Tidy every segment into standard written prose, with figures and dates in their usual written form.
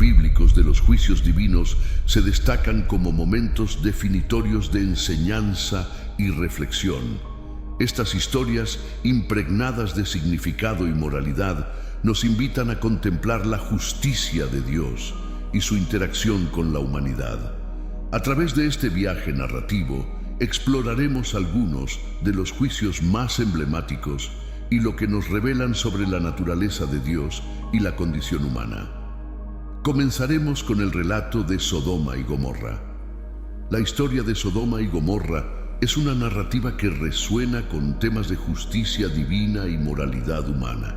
bíblicos de los juicios divinos se destacan como momentos definitorios de enseñanza y reflexión. Estas historias, impregnadas de significado y moralidad, nos invitan a contemplar la justicia de Dios y su interacción con la humanidad. A través de este viaje narrativo, exploraremos algunos de los juicios más emblemáticos y lo que nos revelan sobre la naturaleza de Dios y la condición humana. Comenzaremos con el relato de Sodoma y Gomorra. La historia de Sodoma y Gomorra es una narrativa que resuena con temas de justicia divina y moralidad humana.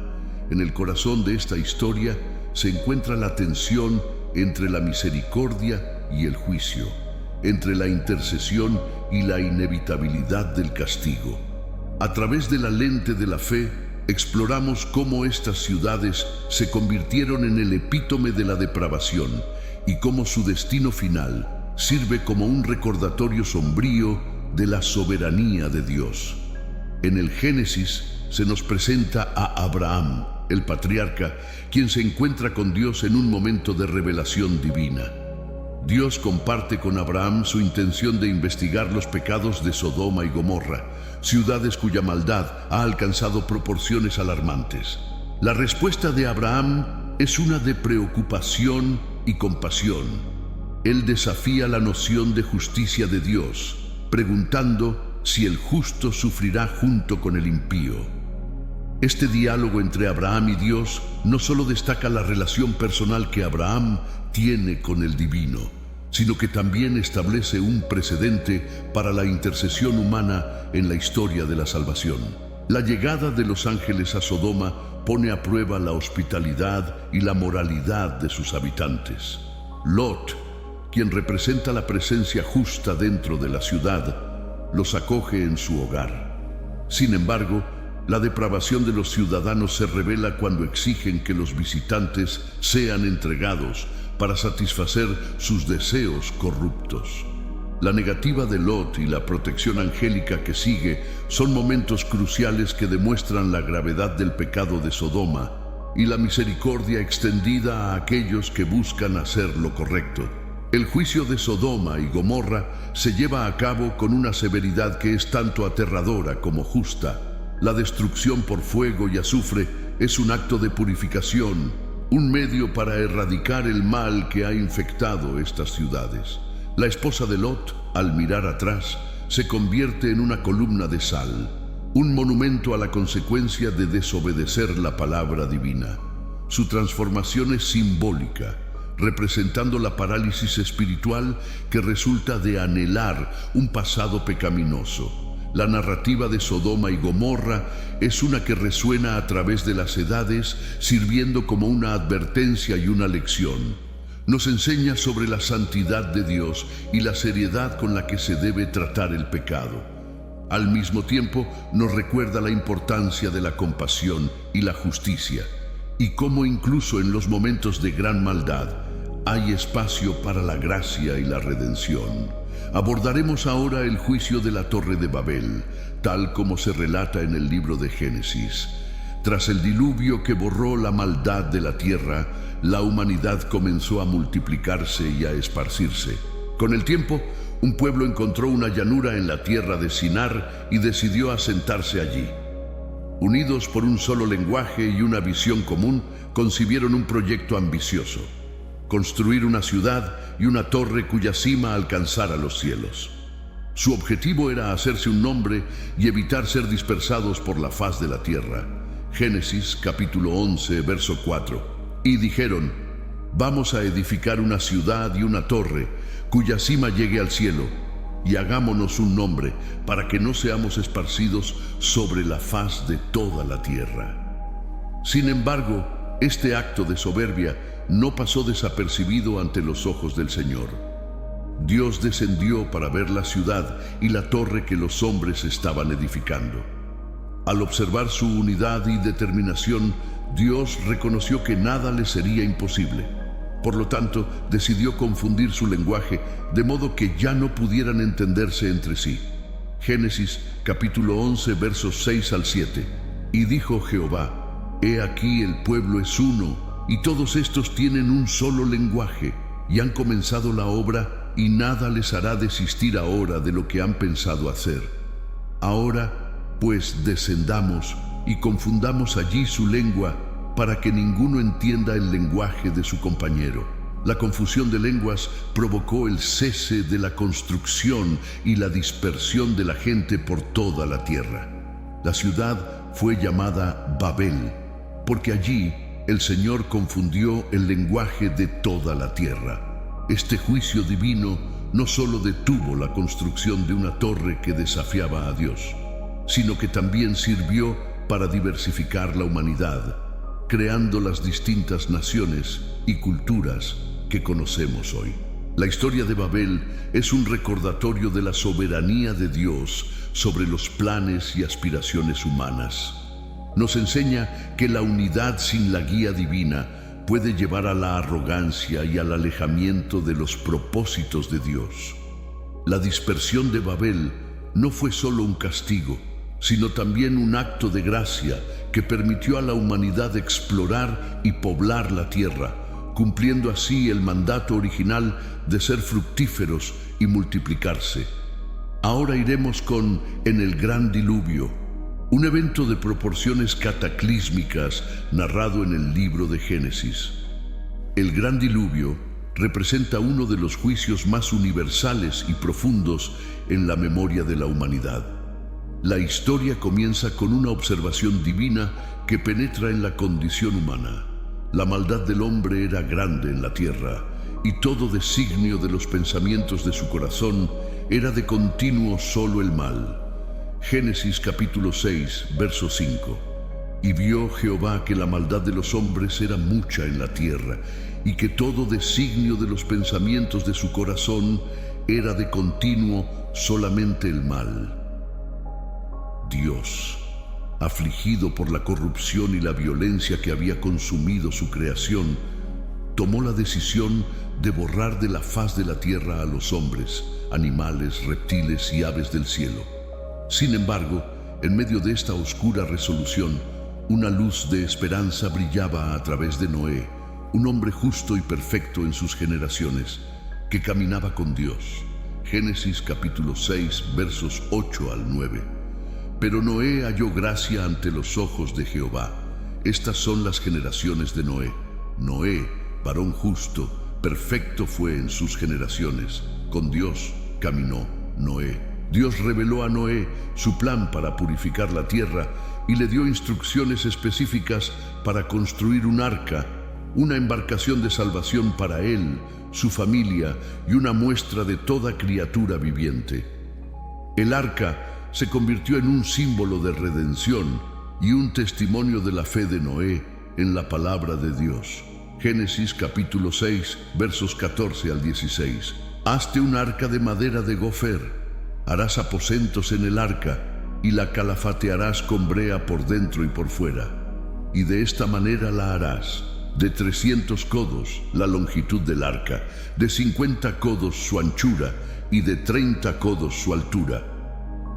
En el corazón de esta historia se encuentra la tensión entre la misericordia y el juicio, entre la intercesión y la inevitabilidad del castigo. A través de la lente de la fe, exploramos cómo estas ciudades se convirtieron en el epítome de la depravación y cómo su destino final sirve como un recordatorio sombrío de la soberanía de Dios. En el Génesis se nos presenta a Abraham, el patriarca, quien se encuentra con Dios en un momento de revelación divina. Dios comparte con Abraham su intención de investigar los pecados de Sodoma y Gomorra, ciudades cuya maldad ha alcanzado proporciones alarmantes. La respuesta de Abraham es una de preocupación y compasión. Él desafía la noción de justicia de Dios, preguntando si el justo sufrirá junto con el impío. Este diálogo entre Abraham y Dios no solo destaca la relación personal que Abraham tiene con el divino, sino que también establece un precedente para la intercesión humana en la historia de la salvación. La llegada de los ángeles a Sodoma pone a prueba la hospitalidad y la moralidad de sus habitantes. Lot, quien representa la presencia justa dentro de la ciudad, los acoge en su hogar. Sin embargo, la depravación de los ciudadanos se revela cuando exigen que los visitantes sean entregados para satisfacer sus deseos corruptos. La negativa de Lot y la protección angélica que sigue son momentos cruciales que demuestran la gravedad del pecado de Sodoma y la misericordia extendida a aquellos que buscan hacer lo correcto. El juicio de Sodoma y Gomorra se lleva a cabo con una severidad que es tanto aterradora como justa. La destrucción por fuego y azufre es un acto de purificación, un medio para erradicar el mal que ha infectado estas ciudades. La esposa de Lot, al mirar atrás, se convierte en una columna de sal, un monumento a la consecuencia de desobedecer la palabra divina. Su transformación es simbólica, representando la parálisis espiritual que resulta de anhelar un pasado pecaminoso. La narrativa de Sodoma y Gomorra es una que resuena a través de las edades, sirviendo como una advertencia y una lección. Nos enseña sobre la santidad de Dios y la seriedad con la que se debe tratar el pecado. Al mismo tiempo, nos recuerda la importancia de la compasión y la justicia, y cómo incluso en los momentos de gran maldad hay espacio para la gracia y la redención. Abordaremos ahora el juicio de la Torre de Babel, tal como se relata en el libro de Génesis. Tras el diluvio que borró la maldad de la tierra, la humanidad comenzó a multiplicarse y a esparcirse. Con el tiempo, un pueblo encontró una llanura en la tierra de Sinar y decidió asentarse allí. Unidos por un solo lenguaje y una visión común, concibieron un proyecto ambicioso: construir una ciudad y una torre cuya cima alcanzara los cielos. Su objetivo era hacerse un nombre y evitar ser dispersados por la faz de la tierra. Génesis capítulo 11, verso 4. Y dijeron: vamos a edificar una ciudad y una torre cuya cima llegue al cielo, y hagámonos un nombre para que no seamos esparcidos sobre la faz de toda la tierra. Sin embargo, este acto de soberbia no pasó desapercibido ante los ojos del Señor. Dios descendió para ver la ciudad y la torre que los hombres estaban edificando. Al observar su unidad y determinación, Dios reconoció que nada le sería imposible. Por lo tanto, decidió confundir su lenguaje de modo que ya no pudieran entenderse entre sí. Génesis capítulo 11, versos 6 al 7. Y dijo Jehová: he aquí el pueblo es uno, y todos estos tienen un solo lenguaje, y han comenzado la obra, y nada les hará desistir ahora de lo que han pensado hacer. Ahora, pues, descendamos y confundamos allí su lengua, para que ninguno entienda el lenguaje de su compañero. La confusión de lenguas provocó el cese de la construcción y la dispersión de la gente por toda la tierra. La ciudad fue llamada Babel, porque allí el Señor confundió el lenguaje de toda la tierra. Este juicio divino no solo detuvo la construcción de una torre que desafiaba a Dios, sino que también sirvió para diversificar la humanidad, creando las distintas naciones y culturas que conocemos hoy. La historia de Babel es un recordatorio de la soberanía de Dios sobre los planes y aspiraciones humanas. Nos enseña que la unidad sin la guía divina puede llevar a la arrogancia y al alejamiento de los propósitos de Dios. La dispersión de Babel no fue solo un castigo, sino también un acto de gracia que permitió a la humanidad explorar y poblar la tierra, cumpliendo así el mandato original de ser fructíferos y multiplicarse. Ahora iremos con En el Gran Diluvio, un evento de proporciones cataclísmicas narrado en el libro de Génesis. El Gran Diluvio representa uno de los juicios más universales y profundos en la memoria de la humanidad. La historia comienza con una observación divina que penetra en la condición humana. La maldad del hombre era grande en la tierra, y todo designio de los pensamientos de su corazón era de continuo solo el mal. Génesis capítulo 6, verso 5. Y vio Jehová que la maldad de los hombres era mucha en la tierra, y que todo designio de los pensamientos de su corazón era de continuo solamente el mal. Dios, afligido por la corrupción y la violencia que había consumido su creación, tomó la decisión de borrar de la faz de la tierra a los hombres, animales, reptiles y aves del cielo. Sin embargo, en medio de esta oscura resolución, una luz de esperanza brillaba a través de Noé, un hombre justo y perfecto en sus generaciones, que caminaba con Dios. Génesis capítulo 6, versos 8 al 9. Pero Noé halló gracia ante los ojos de Jehová. Estas son las generaciones de Noé. Noé, varón justo, perfecto fue en sus generaciones. Con Dios caminó Noé. Dios reveló a Noé su plan para purificar la tierra y le dio instrucciones específicas para construir un arca, una embarcación de salvación para él, su familia y una muestra de toda criatura viviente. El arca se convirtió en un símbolo de redención y un testimonio de la fe de Noé en la palabra de Dios. Génesis capítulo 6, versos 14 al 16. Hazte un arca de madera de gofer, harás aposentos en el arca y la calafatearás con brea por dentro y por fuera. Y de esta manera la harás: de 300 codos la longitud del arca, de 50 codos su anchura y de 30 codos su altura.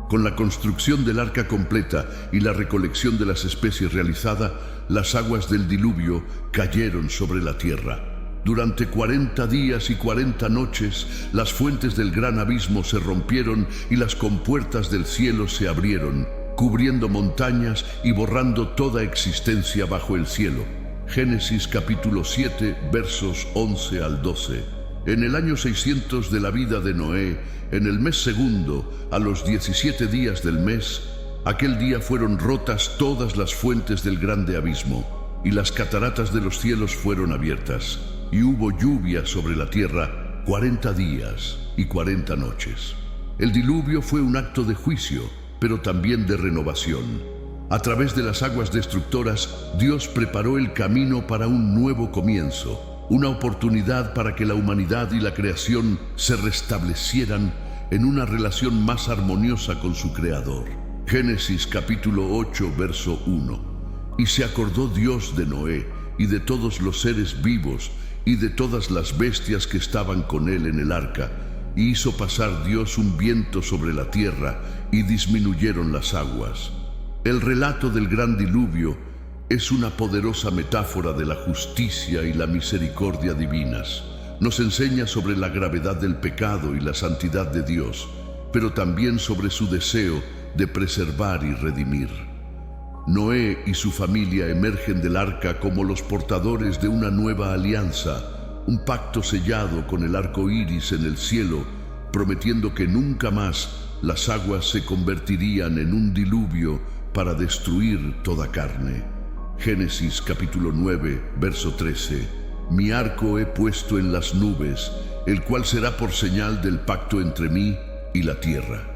Con la construcción del arca completa y la recolección de las especies realizada, las aguas del diluvio cayeron sobre la tierra. Durante 40 días y 40 noches, las fuentes del gran abismo se rompieron y las compuertas del cielo se abrieron, cubriendo montañas y borrando toda existencia bajo el cielo. Génesis capítulo 7, versos 11 al 12. En el año 600 de la vida de Noé, en el mes segundo, a los 17 días del mes, aquel día fueron rotas todas las fuentes del grande abismo, y las cataratas de los cielos fueron abiertas, y hubo lluvia sobre la tierra 40 días y 40 noches. El diluvio fue un acto de juicio, pero también de renovación. A través de las aguas destructoras, Dios preparó el camino para un nuevo comienzo, una oportunidad para que la humanidad y la creación se restablecieran en una relación más armoniosa con su Creador. Génesis capítulo 8, verso 1. Y se acordó Dios de Noé y de todos los seres vivos y de todas las bestias que estaban con él en el arca, y hizo pasar Dios un viento sobre la tierra y disminuyeron las aguas. El relato del gran diluvio es una poderosa metáfora de la justicia y la misericordia divinas. Nos enseña sobre la gravedad del pecado y la santidad de Dios, pero también sobre su deseo de preservar y redimir. Noé y su familia emergen del arca como los portadores de una nueva alianza, un pacto sellado con el arco iris en el cielo, prometiendo que nunca más las aguas se convertirían en un diluvio para destruir toda carne. Génesis capítulo 9, verso 13. Mi arco he puesto en las nubes, el cual será por señal del pacto entre mí y la tierra.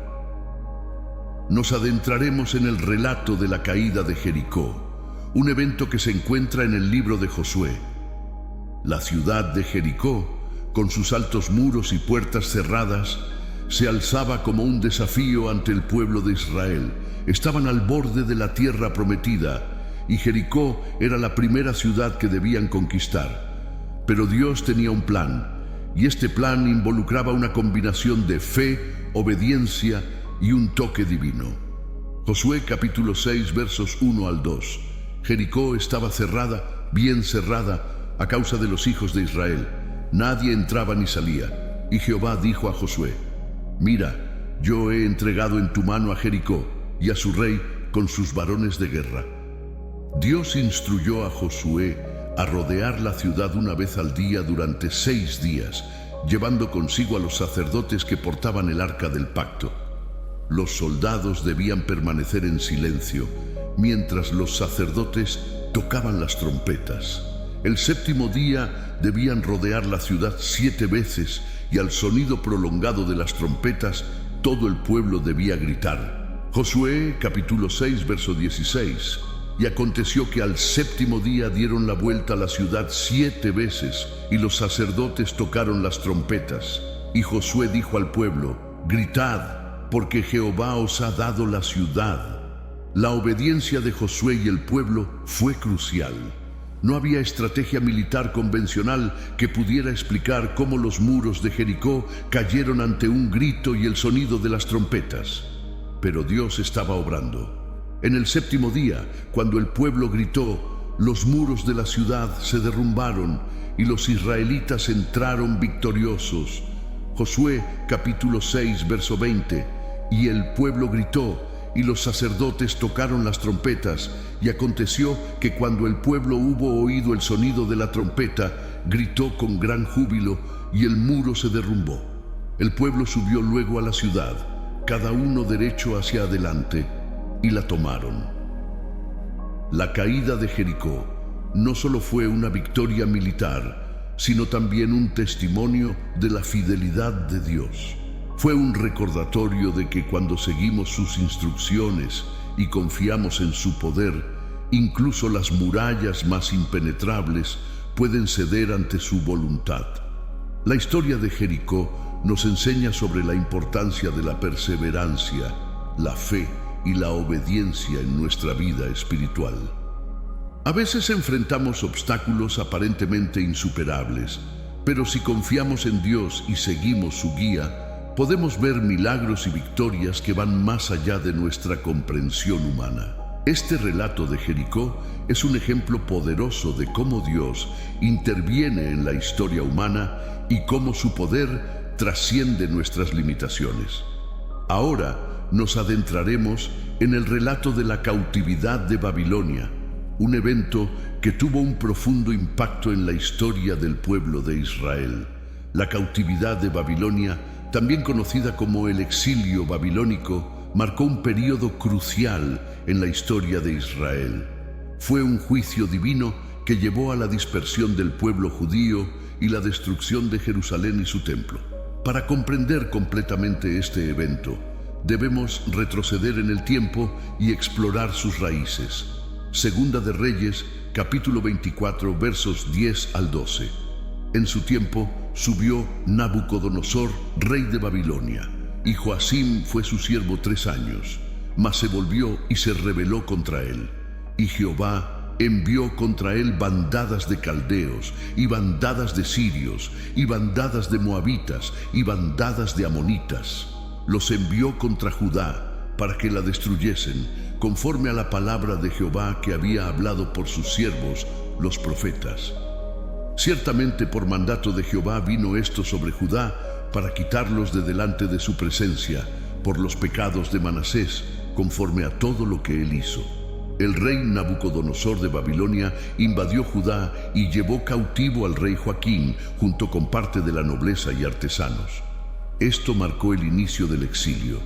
Nos adentraremos en el relato de la caída de Jericó, un evento que se encuentra en el libro de Josué. La ciudad de Jericó, con sus altos muros y puertas cerradas, se alzaba como un desafío ante el pueblo de Israel. Estaban al borde de la tierra prometida, y Jericó era la primera ciudad que debían conquistar. Pero Dios tenía un plan, y este plan involucraba una combinación de fe, obediencia y un toque divino. Josué capítulo 6 versos 1 al 2. Jericó estaba cerrada, bien cerrada, a causa de los hijos de Israel. Nadie entraba ni salía. Y Jehová dijo a Josué: Mira, yo he entregado en tu mano a Jericó y a su rey con sus varones de guerra. Dios instruyó a Josué a rodear la ciudad una vez al día durante 6 días, llevando consigo a los sacerdotes que portaban el arca del pacto. Los soldados debían permanecer en silencio, mientras los sacerdotes tocaban las trompetas. El 7º día debían rodear la ciudad 7 veces, y al sonido prolongado de las trompetas, todo el pueblo debía gritar. Josué capítulo 6 verso 16. Y aconteció que al 7º día dieron la vuelta a la ciudad 7 veces, y los sacerdotes tocaron las trompetas. Y Josué dijo al pueblo: Gritad, porque Jehová os ha dado la ciudad. La obediencia de Josué y el pueblo fue crucial. No había estrategia militar convencional que pudiera explicar cómo los muros de Jericó cayeron ante un grito y el sonido de las trompetas. Pero Dios estaba obrando. En el 7º día, cuando el pueblo gritó, los muros de la ciudad se derrumbaron y los israelitas entraron victoriosos. Josué capítulo 6 verso 20. Y el pueblo gritó, y los sacerdotes tocaron las trompetas, y aconteció que cuando el pueblo hubo oído el sonido de la trompeta, gritó con gran júbilo, y el muro se derrumbó. El pueblo subió luego a la ciudad, cada uno derecho hacia adelante, y la tomaron. La caída de Jericó no solo fue una victoria militar, sino también un testimonio de la fidelidad de Dios. Fue un recordatorio de que cuando seguimos sus instrucciones y confiamos en su poder, incluso las murallas más impenetrables pueden ceder ante su voluntad. La historia de Jericó nos enseña sobre la importancia de la perseverancia, la fe y la obediencia en nuestra vida espiritual. A veces enfrentamos obstáculos aparentemente insuperables, pero si confiamos en Dios y seguimos su guía, podemos ver milagros y victorias que van más allá de nuestra comprensión humana. Este relato de Jericó es un ejemplo poderoso de cómo Dios interviene en la historia humana y cómo su poder trasciende nuestras limitaciones. Ahora nos adentraremos en el relato de la cautividad de Babilonia, un evento que tuvo un profundo impacto en la historia del pueblo de Israel. La cautividad de Babilonia, también conocida como el exilio babilónico, marcó un período crucial en la historia de Israel. Fue un juicio divino que llevó a la dispersión del pueblo judío y la destrucción de Jerusalén y su templo. Para comprender completamente este evento, debemos retroceder en el tiempo y explorar sus raíces. Segunda de Reyes, capítulo 24, versos 10 al 12. En su tiempo subió Nabucodonosor, rey de Babilonia, y Joacim fue su siervo 3 años, mas se volvió y se rebeló contra él. Y Jehová envió contra él bandadas de caldeos, y bandadas de sirios, y bandadas de moabitas, y bandadas de amonitas. Los envió contra Judá para que la destruyesen, conforme a la palabra de Jehová que había hablado por sus siervos, los profetas. Ciertamente por mandato de Jehová vino esto sobre Judá para quitarlos de delante de su presencia por los pecados de Manasés, conforme a todo lo que él hizo. El rey Nabucodonosor de Babilonia invadió Judá y llevó cautivo al rey Joaquín junto con parte de la nobleza y artesanos. Esto marcó el inicio del exilio.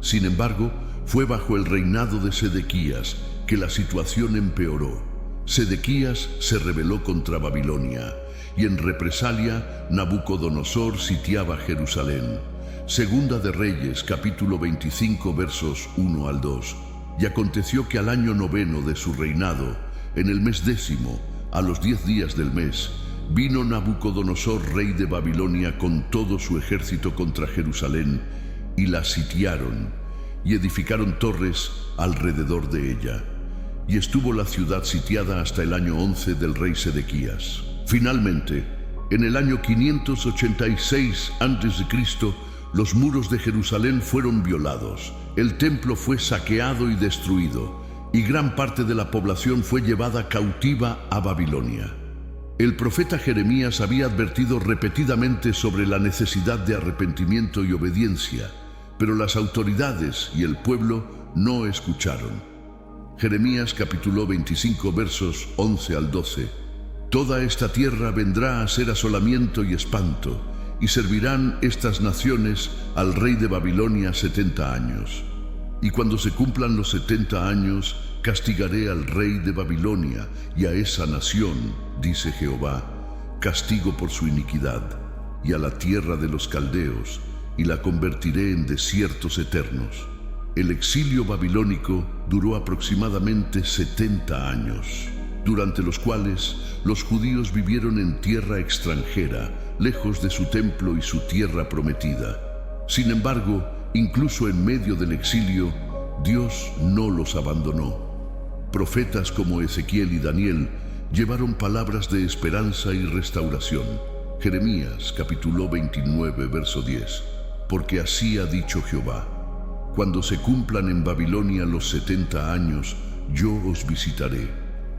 Sin embargo, fue bajo el reinado de Sedequías que la situación empeoró. Sedequías se rebeló contra Babilonia y en represalia Nabucodonosor sitiaba Jerusalén. Segunda de Reyes, capítulo 25, versos 1 al 2. Y aconteció que al año 9 de su reinado, en el mes 10, a los 10 días del mes, vino Nabucodonosor, rey de Babilonia, con todo su ejército contra Jerusalén, y la sitiaron, y edificaron torres alrededor de ella. Y estuvo la ciudad sitiada hasta el año 11 del rey Sedequías. Finalmente, en el año 586 a.C., los muros de Jerusalén fueron violados, el templo fue saqueado y destruido, y gran parte de la población fue llevada cautiva a Babilonia. El profeta Jeremías había advertido repetidamente sobre la necesidad de arrepentimiento y obediencia, pero las autoridades y el pueblo no escucharon. Jeremías capítulo 25 versos 11 al 12. Toda esta tierra vendrá a ser asolamiento y espanto, y servirán estas naciones al rey de Babilonia 70 años. Y cuando se cumplan los 70 años, castigaré al rey de Babilonia y a esa nación, dice Jehová, castigo por su iniquidad, y a la tierra de los caldeos, y la convertiré en desiertos eternos. El exilio babilónico duró aproximadamente 70 años, durante los cuales los judíos vivieron en tierra extranjera, lejos de su templo y su tierra prometida. Sin embargo, incluso en medio del exilio, Dios no los abandonó. Profetas como Ezequiel y Daniel llevaron palabras de esperanza y restauración. Jeremías capítulo 29, verso 10. Porque así ha dicho Jehová: cuando se cumplan en Babilonia los 70 años, yo os visitaré,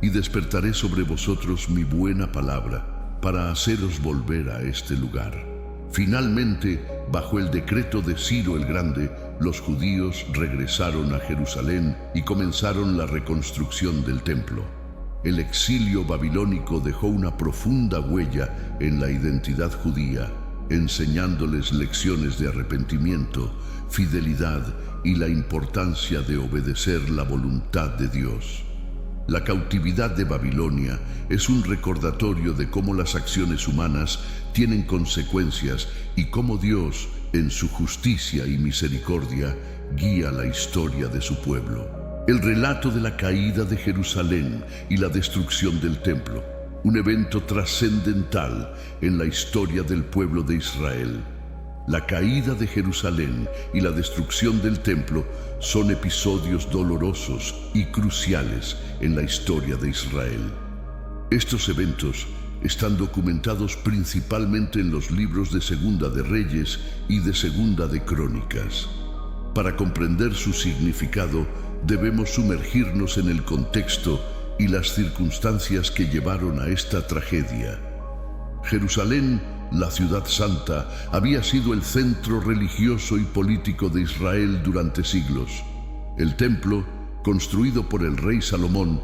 y despertaré sobre vosotros mi buena palabra, para haceros volver a este lugar. Finalmente, bajo el decreto de Ciro el Grande, los judíos regresaron a Jerusalén y comenzaron la reconstrucción del templo. El exilio babilónico dejó una profunda huella en la identidad judía, enseñándoles lecciones de arrepentimiento, fidelidad y la importancia de obedecer la voluntad de Dios. La cautividad de Babilonia es un recordatorio de cómo las acciones humanas tienen consecuencias y cómo Dios, en su justicia y misericordia, guía la historia de su pueblo. El relato de la caída de Jerusalén y la destrucción del templo, un evento trascendental en la historia del pueblo de Israel. La caída de Jerusalén y la destrucción del templo son episodios dolorosos y cruciales en la historia de Israel. Estos eventos están documentados principalmente en los libros de Segunda de Reyes y de Segunda de Crónicas. Para comprender su significado, debemos sumergirnos en el contexto y las circunstancias que llevaron a esta tragedia. Jerusalén, la ciudad santa, había sido el centro religioso y político de Israel durante siglos. El templo, construido por el rey Salomón,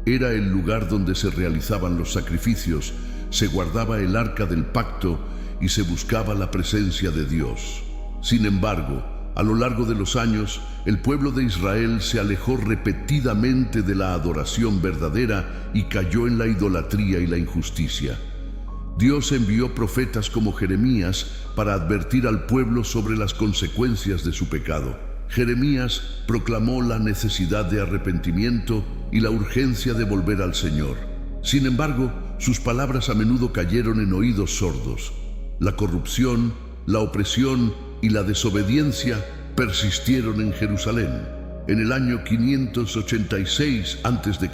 era el lugar donde se realizaban los sacrificios, se guardaba el arca del pacto y se buscaba la presencia de Dios. Sin embargo, a lo largo de los años, el pueblo de Israel se alejó repetidamente de la adoración verdadera y cayó en la idolatría y la injusticia. Dios envió profetas como Jeremías para advertir al pueblo sobre las consecuencias de su pecado. Jeremías proclamó la necesidad de arrepentimiento y la urgencia de volver al Señor. Sin embargo, sus palabras a menudo cayeron en oídos sordos. La corrupción, la opresión y la desobediencia persistieron en Jerusalén. En el año 586 a.C.,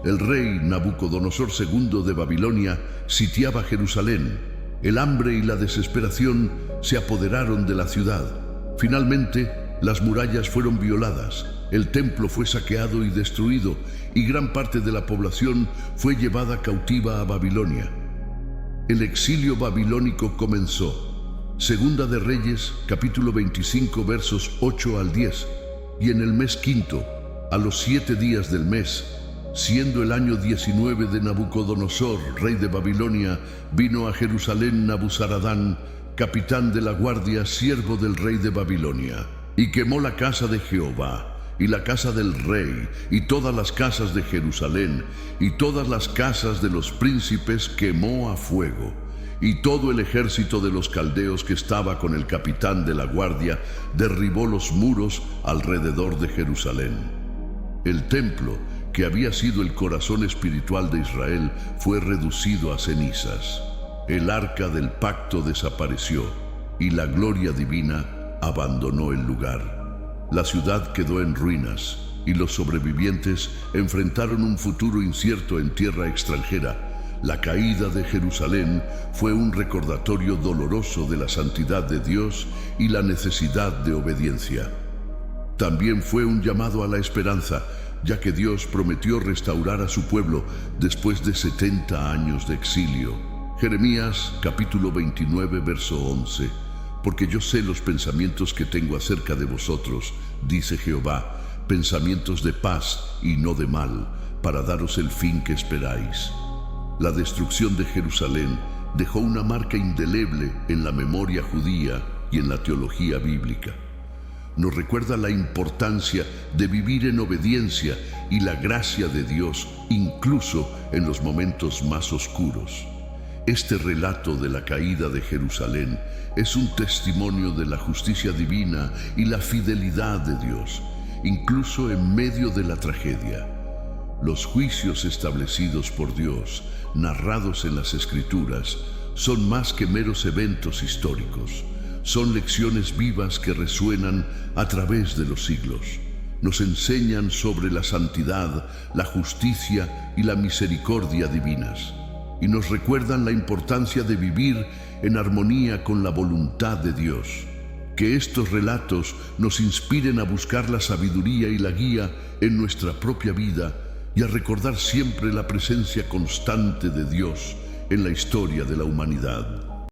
el rey Nabucodonosor II de Babilonia sitiaba Jerusalén. El hambre y la desesperación se apoderaron de la ciudad. Finalmente, las murallas fueron violadas, el templo fue saqueado y destruido, y gran parte de la población fue llevada cautiva a Babilonia. El exilio babilónico comenzó. Segunda de Reyes, capítulo 25, versos 8 al 10. Y en el mes quinto, a los 7 días del mes, siendo el año 19 de Nabucodonosor, rey de Babilonia, vino a Jerusalén Nabuzaradán, capitán de la guardia, siervo del rey de Babilonia, y quemó la casa de Jehová, y la casa del rey, y todas las casas de Jerusalén, y todas las casas de los príncipes quemó a fuego. Y todo el ejército de los caldeos que estaba con el capitán de la guardia derribó los muros alrededor de Jerusalén. El templo, que había sido el corazón espiritual de Israel, fue reducido a cenizas. El arca del pacto desapareció, y la gloria divina abandonó el lugar. La ciudad quedó en ruinas, y los sobrevivientes enfrentaron un futuro incierto en tierra extranjera. La caída de Jerusalén fue un recordatorio doloroso de la santidad de Dios y la necesidad de obediencia. También fue un llamado a la esperanza, ya que Dios prometió restaurar a su pueblo después de 70 años de exilio. Jeremías capítulo 29, verso 11. Porque yo sé los pensamientos que tengo acerca de vosotros, dice Jehová, pensamientos de paz y no de mal, para daros el fin que esperáis. La destrucción de Jerusalén dejó una marca indeleble en la memoria judía y en la teología bíblica. Nos recuerda la importancia de vivir en obediencia y la gracia de Dios, incluso en los momentos más oscuros. Este relato de la caída de Jerusalén es un testimonio de la justicia divina y la fidelidad de Dios, incluso en medio de la tragedia. Los juicios establecidos por Dios, narrados en las Escrituras, son más que meros eventos históricos. Son lecciones vivas que resuenan a través de los siglos. Nos enseñan sobre la santidad, la justicia y la misericordia divinas. Y nos recuerdan la importancia de vivir en armonía con la voluntad de Dios. Que estos relatos nos inspiren a buscar la sabiduría y la guía en nuestra propia vida y a recordar siempre la presencia constante de Dios en la historia de la humanidad.